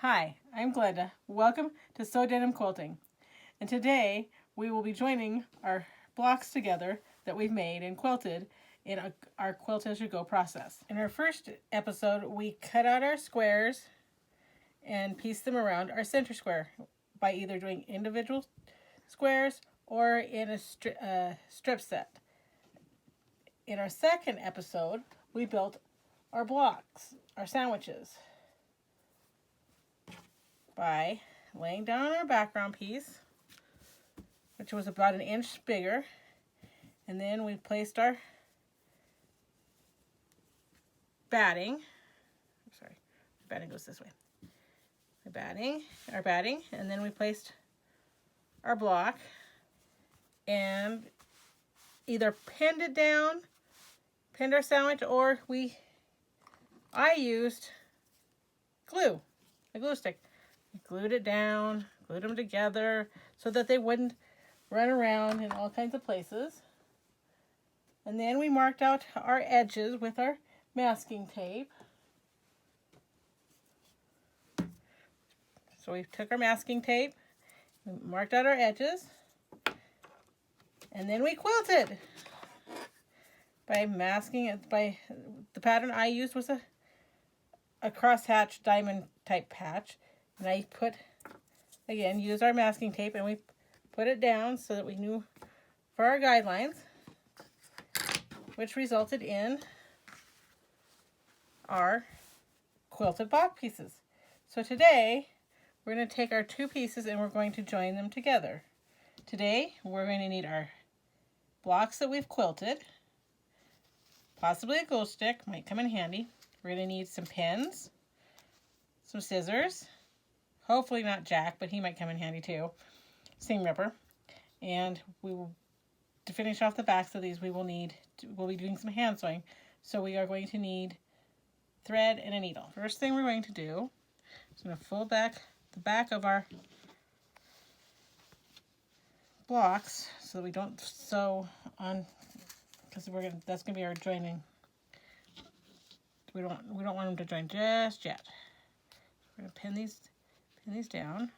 Hi, I'm Glenda. Welcome to Sew Denim Quilting. And today we will be joining our blocks together that we've made and quilted in our Quilt as you go process. In our first episode, we cut out our squares and pieced them around our center square by either doing individual squares or in a strip set. In our second episode, we built our blocks, our sandwiches, by laying down our background piece, which was about an inch bigger, and then we placed our batting. Sorry, batting goes this way. Our batting, and then we placed our block and either pinned it down, pinned our sandwich, or I used glue, a glue stick. Glued it down, glued them together so that they wouldn't run around in all kinds of places. And then we marked out our edges with our masking tape. So we took our masking tape, we marked out our edges, and then we quilted by masking it. By the pattern I used was a crosshatch diamond type patch. And I used our masking tape, and we put it down so that we knew for our guidelines, which resulted in our quilted block pieces. So today, we're going to take our two pieces and we're going to join them together. Today, we're going to need our blocks that we've quilted, possibly a glue stick, might come in handy. We're going to need some pins, some scissors, hopefully not Jack, but he might come in handy too. Seam ripper. And to finish off the backs of these, we'll be doing some hand sewing. So we are going to need thread and a needle. First thing we're going to do is going to fold back the back of our blocks so that we don't sew on, because that's going to be our joining. We don't want them to join just yet. We're going to pin these down.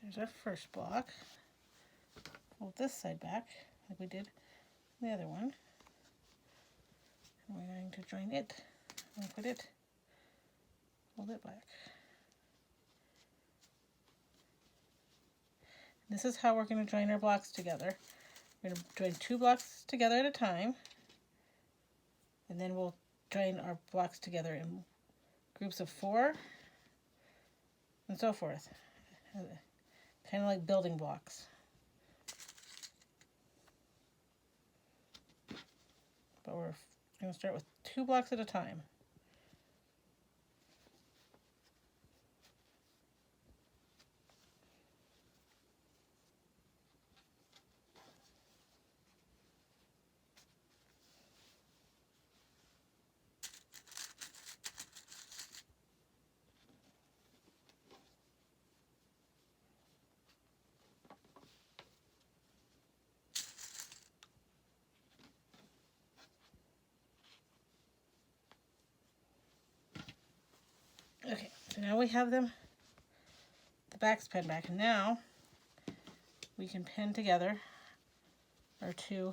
There's our first block. Fold this side back like we did the other one. And we're going to join it, put it, fold it back. This is how we're going to join our blocks together. We're going to join two blocks together at a time, and then we'll join our blocks together in groups of 4, and so forth. Kind of like building blocks. But we're going to start with 2 blocks at a time. Okay, so now we have the backs pinned back, and now we can pin together our 2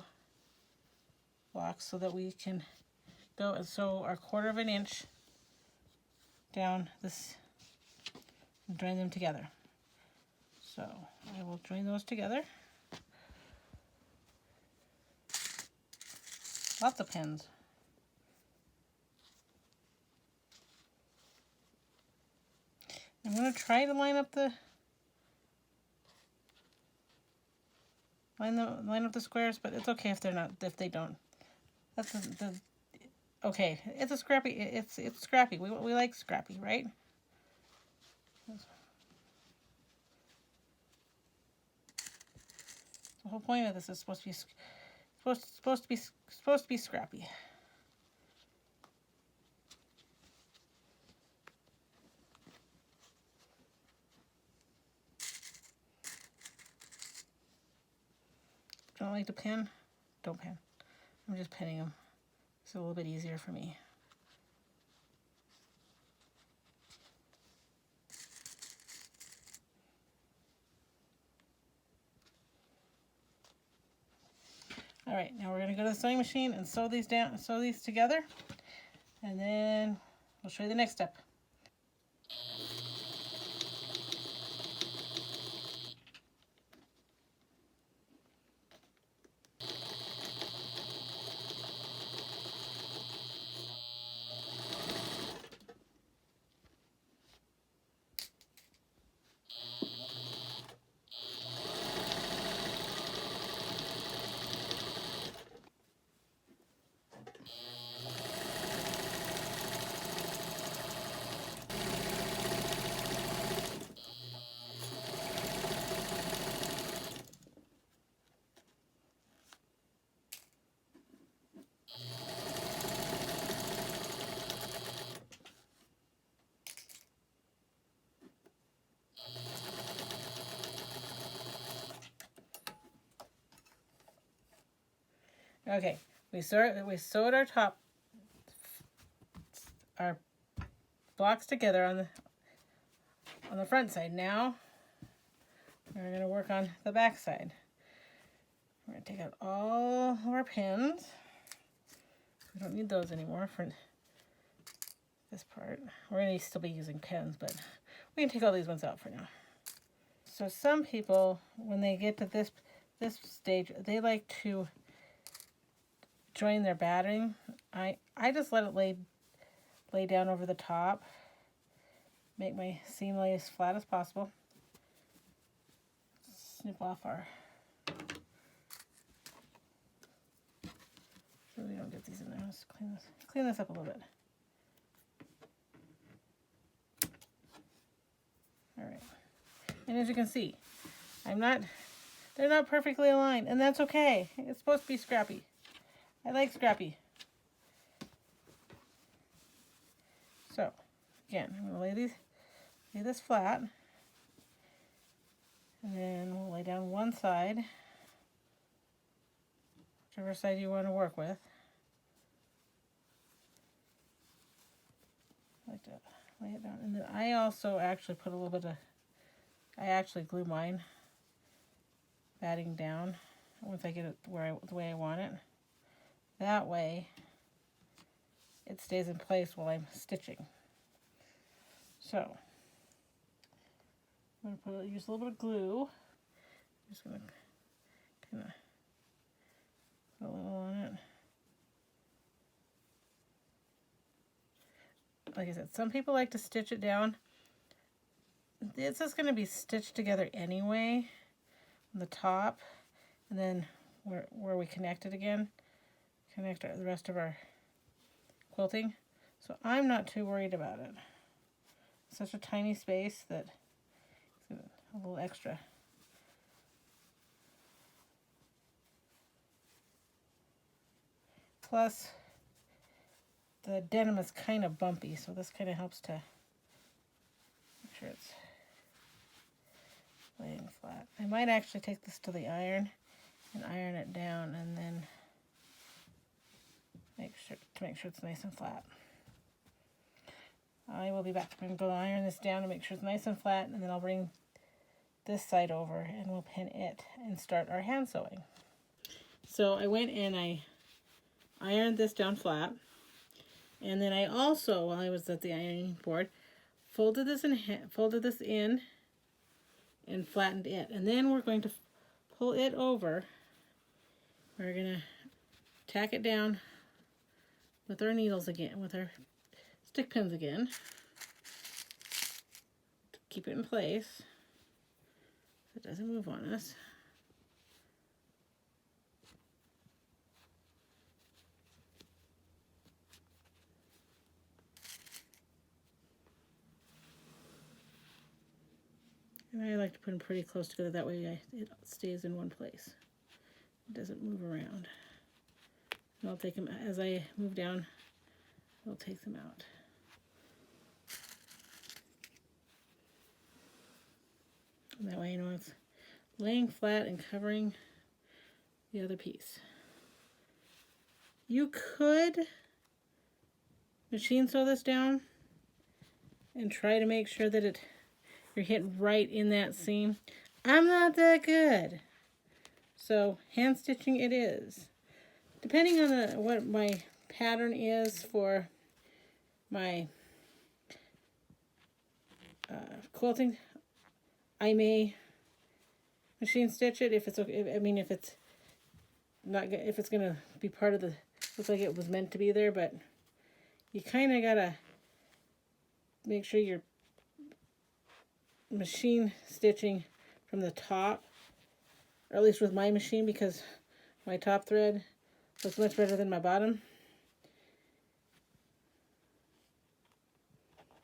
blocks so that we can go and sew our 1/4 inch down this and join them together. So I will join those together. Lots of pins. I'm going to try to line up the squares, but it's okay if they don't. That's okay. It's a scrappy. It's scrappy. We like scrappy, right? The whole point of this is supposed to be Supposed to be scrappy. Don't like to pin? Don't pin. I'm just pinning them. It's a little bit easier for me. All right, now we're going to go to the sewing machine and sew these together, and then we'll show you the next step. Okay, we sewed our blocks together on the front side. Now we're going to work on the back side. We're going to take out all of our pins. We don't need those anymore for this part. We're going to still be using pins, but we can take all these ones out for now. So some people, when they get to this stage, they like to join their batting. I just let it lay down over the top. Make my seam lay as flat as possible. Snip off our, so we don't get these in there. Let's clean this up a little bit. All right, and as you can see, they're not perfectly aligned, and that's okay. It's supposed to be scrappy. I like scrappy. So, again, I'm going to lay this flat, and then we'll lay down one side, whichever side you want to work with. I like to lay it down, and then I also actually put a little bit of, I actually glue mine batting down once I get it the way I want it. That way, it stays in place while I'm stitching. So, I'm going to use a little bit of glue. I'm just going to kind of put a little on it. Like I said, some people like to stitch it down. This is going to be stitched together anyway on the top, and then where we connect it again, connect the rest of our quilting. So I'm not too worried about it. It's such a tiny space that it's a little extra. Plus, the denim is kind of bumpy, so this kind of helps to make sure it's laying flat. I might actually take this to the iron and iron it down, and then make sure it's nice and flat. I will be back. I'm going to go iron this down to make sure it's nice and flat, and then I'll bring this side over and we'll pin it and start our hand sewing. So I went and I ironed this down flat, and then I also, while I was at the ironing board, folded this in and flattened it, and then we're going to pull it over. We're going to tack it down with our needles again, with our stick pins again, to keep it in place so it doesn't move on us. And I like to put them pretty close together, that way it stays in one place. It doesn't move around. And I'll take them as I move down. I'll take them out. And that way, you know, it's laying flat and covering the other piece. You could machine sew this down and try to make sure that you're hitting right in that seam. I'm not that good, so hand stitching it is. Depending on what my pattern is for my quilting, I may machine stitch it if it's okay. I mean, if it's gonna be part of the, looks like it was meant to be there, but you kind of gotta make sure you're machine stitching from the top, or at least with my machine, because my top thread looks much better than my bottom.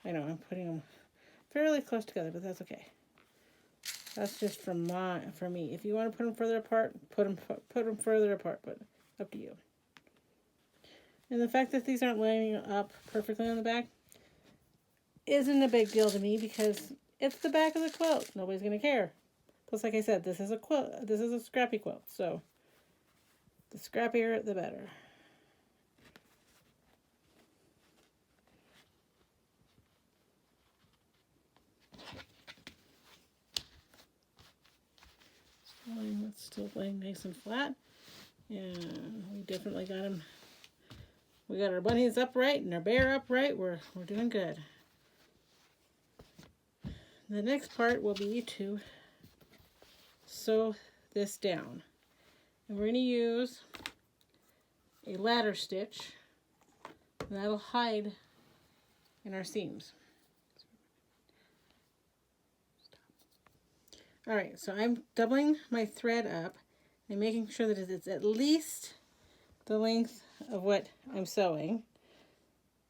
I know I'm putting them fairly close together, but that's okay. That's just for me. If you want to put them further apart, put them further apart, but up to you. And the fact that these aren't lining up perfectly on the back isn't a big deal to me, because it's the back of the quilt. Nobody's gonna care. Plus, like I said, this is a quilt. This is a scrappy quilt, so the scrappier, the better. It's still laying nice and flat, and we definitely got them. We got our bunnies upright and our bear upright. We're doing good. The next part will be to sew this down, and we're going to use a ladder stitch, and that'll hide in our seams. Alright, so I'm doubling my thread up and making sure that it's at least the length of what I'm sewing.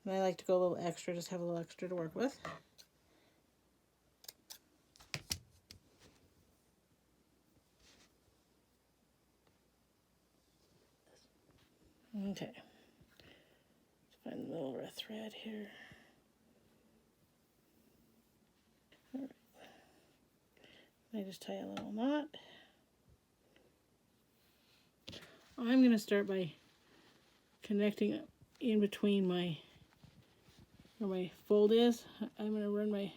And I like to go a little extra, just have a little extra to work with. Okay. Let's find the middle of our thread here. Alright. I just tie a little knot. I'm going to start by connecting in between where my fold is. I'm going to run my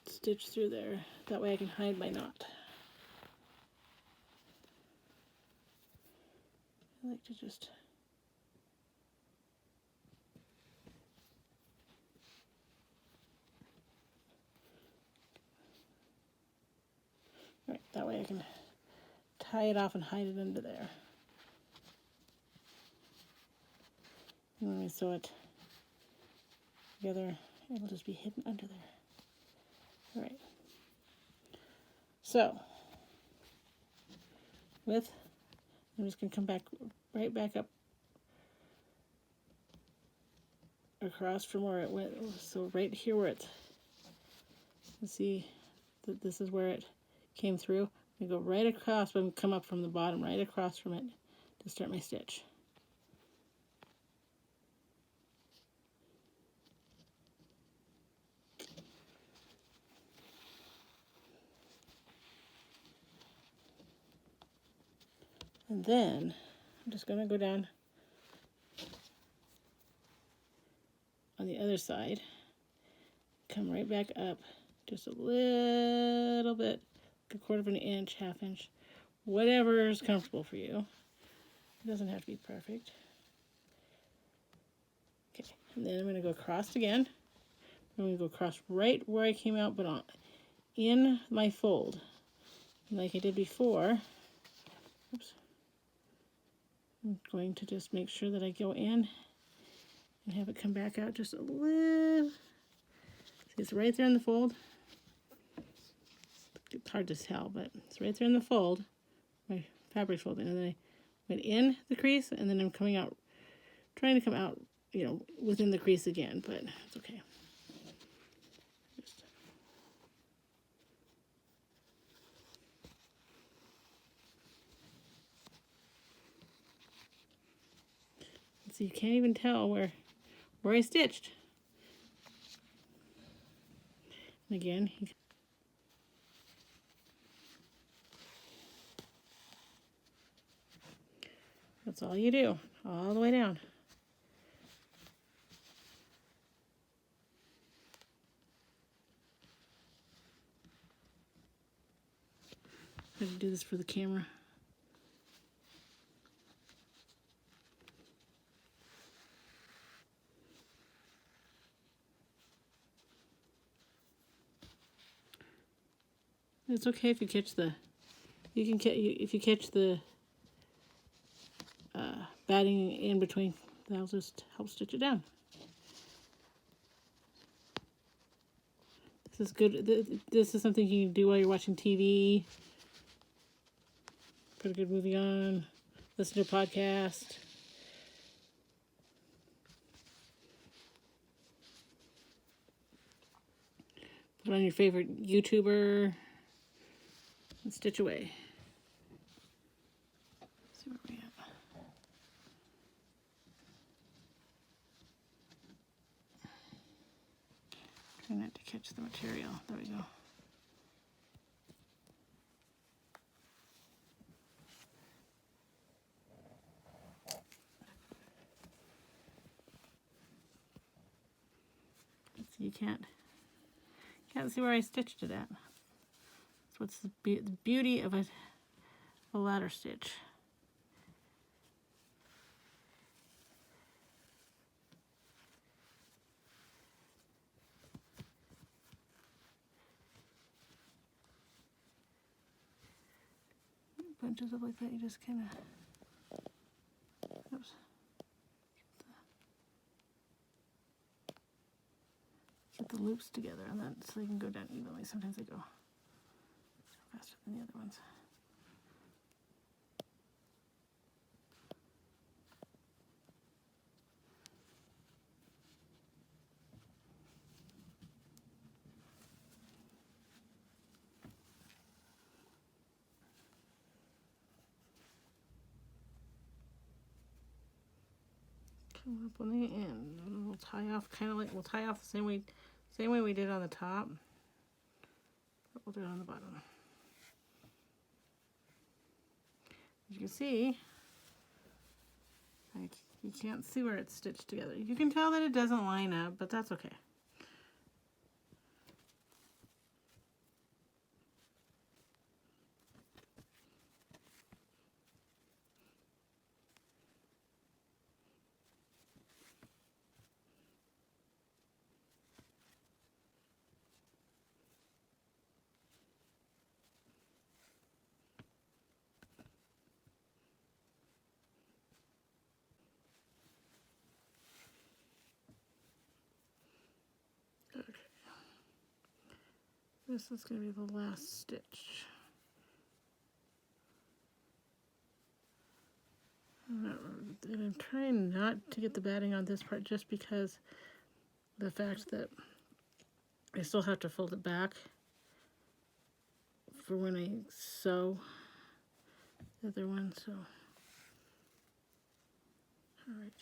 stitch through there. That way I can hide my knot. I like to just right, that way I can tie it off and hide it under there. And when we sew it together, it'll just be hidden under there. All right. So, I'm just going to come right back up across from where it went. So right here where it's, you see that this is where it came through. I go right across, but come up from the bottom, right across from it to start my stitch. And then I'm just going to go down on the other side, come right back up just a little bit, a quarter of an inch, half inch, whatever is comfortable for you. It doesn't have to be perfect. Okay, and then I'm going to go across again. I'm going to go across right where I came out, but in my fold. And like I did before, oops, I'm going to just make sure that I go in and have it come back out just a little. See, it's right there in the fold. It's hard to tell, but it's right there in the fold, my fabric fold. And then I went in the crease, and then I'm coming out, trying to come out, within the crease again, but it's okay. So you can't even tell where I stitched. And again, that's all you do, all the way down. I have to do this for the camera. It's okay if you catch the, if you catch the batting in between. That'll just help stitch it down. This is good. This is something you can do while you're watching TV. Put a good movie on. Listen to a podcast. Put on your favorite YouTuber. And stitch away. Let's see where we at. Try not to catch the material. There we go. So you can't see where I stitched it at. That's what's the beauty of a ladder stitch. Bunches of like that, you just kind of, oops. Get the loops together, and then so they can go down evenly. Sometimes they go faster than the other ones. Come up on the end, and we'll tie off kind of like we'll tie off the same way we did on the top. But we'll do it on the bottom. As you can see, you can't see where it's stitched together. You can tell that it doesn't line up, but that's okay. This is going to be the last stitch. And I'm trying not to get the batting on this part just because the fact that I still have to fold it back for when I sew the other one, so. All right.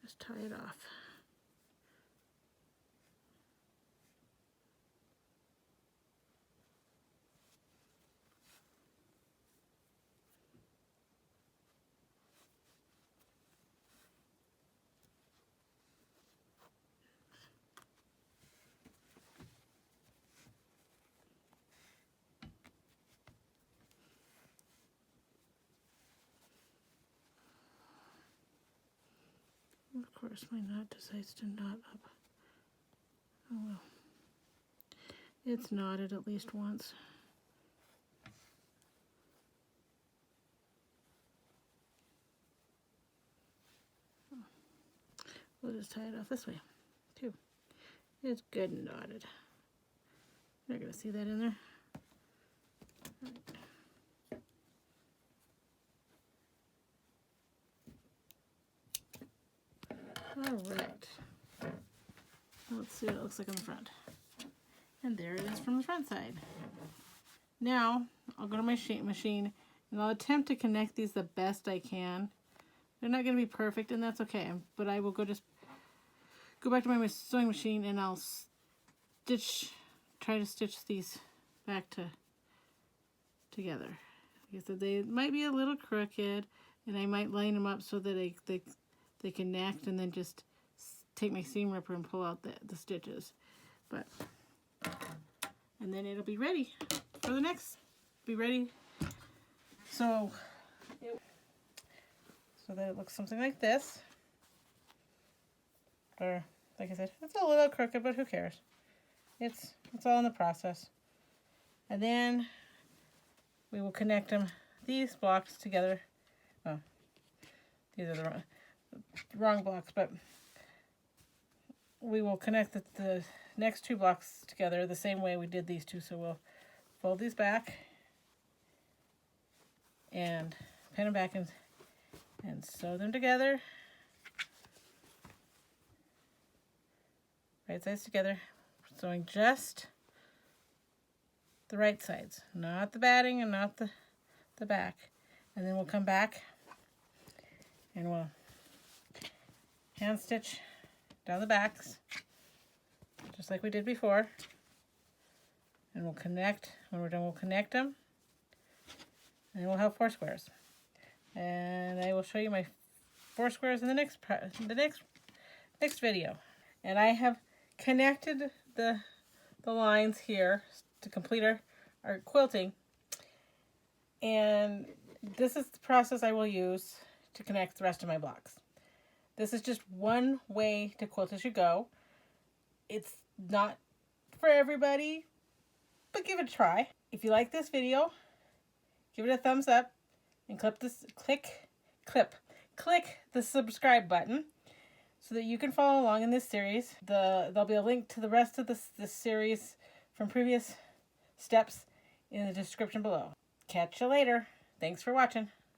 Just tie it off. Of course, my knot decides to knot up. Oh well. It's knotted at least once. We'll just tie it off this way, too. It's good and knotted. You're going to see that in there. All right. Let's see what it looks like on the front. And there it is from the front side. Now, I'll go to my machine And I'll attempt to connect these the best I can. They're not going to be perfect, and that's okay. But I will just go back to my sewing machine and I'll try to stitch these back together. Like I said, they might be a little crooked, and I might line them up so that they connect, and then just take my seam ripper and pull out the stitches. And then it'll be ready for the next. Be ready. So that it looks something like this. Or like I said, it's a little crooked, but who cares? It's all in the process. And then we will connect these blocks together. Oh, these are the wrong blocks, but we will connect the next two blocks together the same way we did these two. So we'll fold these back and pin them back and sew them together. Right sides together, sewing just the right sides, not the batting and not the back. And then we'll come back and we'll hand stitch down the backs just like we did before. And we'll connect. When we're done, we'll connect them, and we'll have 4 squares. And I will show you my 4 squares in the next video. And I have connected the lines here to complete our quilting. And this is the process I will use to connect the rest of my blocks. This is just one way to quilt as you go. It's not for everybody, but give it a try. If you like this video, give it a thumbs up and click the subscribe button so that you can follow along in this series. There'll be a link to the rest of this series from previous steps in the description below. Catch you later. Thanks for watching.